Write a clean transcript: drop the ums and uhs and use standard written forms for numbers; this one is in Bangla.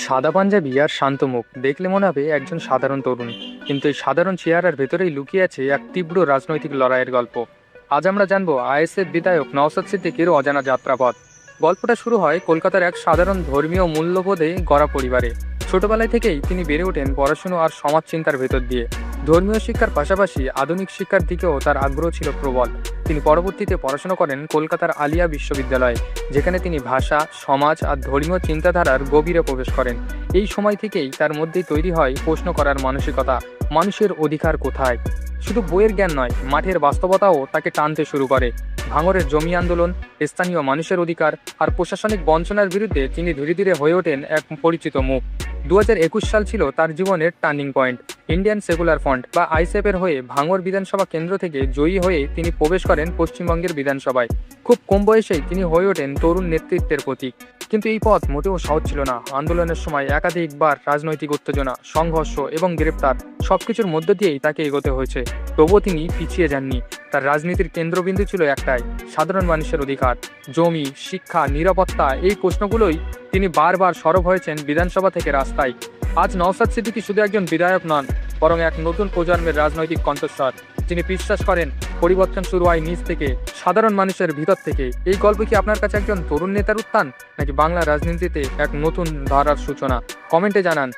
সাদা পাঞ্জাবি আর শান্ত মুখ দেখলে মনে হবে একজন সাধারণ তরুণ, কিন্তু এই সাধারণ চেহারার ভেতরেই লুকিয়ে আছে এক তীব্র রাজনৈতিক লড়াইয়ের গল্প। আজ আমরা জানবো আইএসএফ বিধায়ক নওশাদ সিদ্দিকীর অজানা যাত্রাপথ। গল্পটা শুরু হয় কলকাতার এক সাধারণ ধর্মীয় মূল্যবোধে গড়া পরিবারে। ছোটবেলায় থেকেই তিনি বেড়ে ওঠেন পড়াশুনো আর সমাজ চিন্তার ভেতর দিয়ে। ধর্মীয় শিক্ষার পাশাপাশি আধুনিক শিক্ষার দিকেও তার আগ্রহ ছিল প্রবল। তিনি পরবর্তীতে পড়াশোনা করেন কলকাতার আলিয়া বিশ্ববিদ্যালয়ে, যেখানে তিনি ভাষা, সমাজ আর ধর্মীয় চিন্তাধারার গভীরে প্রবেশ করেন। এই সময় থেকেই তার মধ্যেই তৈরি হয় প্রশ্ন করার মানসিকতা। মানুষের অধিকার কোথায়? শুধু বইয়ের জ্ঞান নয়, মাঠের বাস্তবতাও তাকে টানতে শুরু করে। ভাঙড়ের জমি আন্দোলন, স্থানীয় মানুষের অধিকার আর প্রশাসনিক বঞ্চনার বিরুদ্ধে তিনি ধীরে ধীরে হয়ে ওঠেন এক পরিচিত মুখ। 2021 সাল ছিল তার জীবনের turning point. Indian secular front বা আইএসএফের হয়ে ভাঙড় বিধানসভা কেন্দ্র থেকে জয়ী হয়ে তিনি প্রবেশ করেন পশ্চিমবঙ্গের বিধানসভায়। খুব কম বয়সেই তিনি হয়ে ওঠেন তরুণ নেতৃত্বের প্রতীক। কিন্তু এই পথ মোটেও সহজ ছিল না। আন্দোলনের সময় একাধিকবার রাজনৈতিক উত্তেজনা, সংঘর্ষ এবং গ্রেপ্তার সবকিছুর মধ্য দিয়েই তাকে এগোতে হয়েছে। তবুও তিনি পিছিয়ে যাননি। তার রাজনীতির কেন্দ্রবিন্দু ছিল একটাই, সাধারণ মানুষের অধিকার। জমি, শিক্ষা, নিরাপত্তা, এই প্রশ্নগুলোই তিনি বারবার সরব হয়েছেন বিধানসভা থেকে রাস্তায়। আজ নওশাদ সিদ্দিকী শুধু একজন বিধায়ক নন, বরং এক নতুন প্রজন্মের রাজনৈতিক কণ্ঠস্বর। তিনি বিশ্বাস করেন পরিবর্তন শুরু হয় নিজ থেকে, সাধারণ মানুষের ভিতর থেকে। এই গল্প কি আপনার কাছে একজন তরুণ নেতার উত্থান, নাকি বাংলা রাজনীতিতে এক নতুন ধারার সূচনা? কমেন্টে জানান।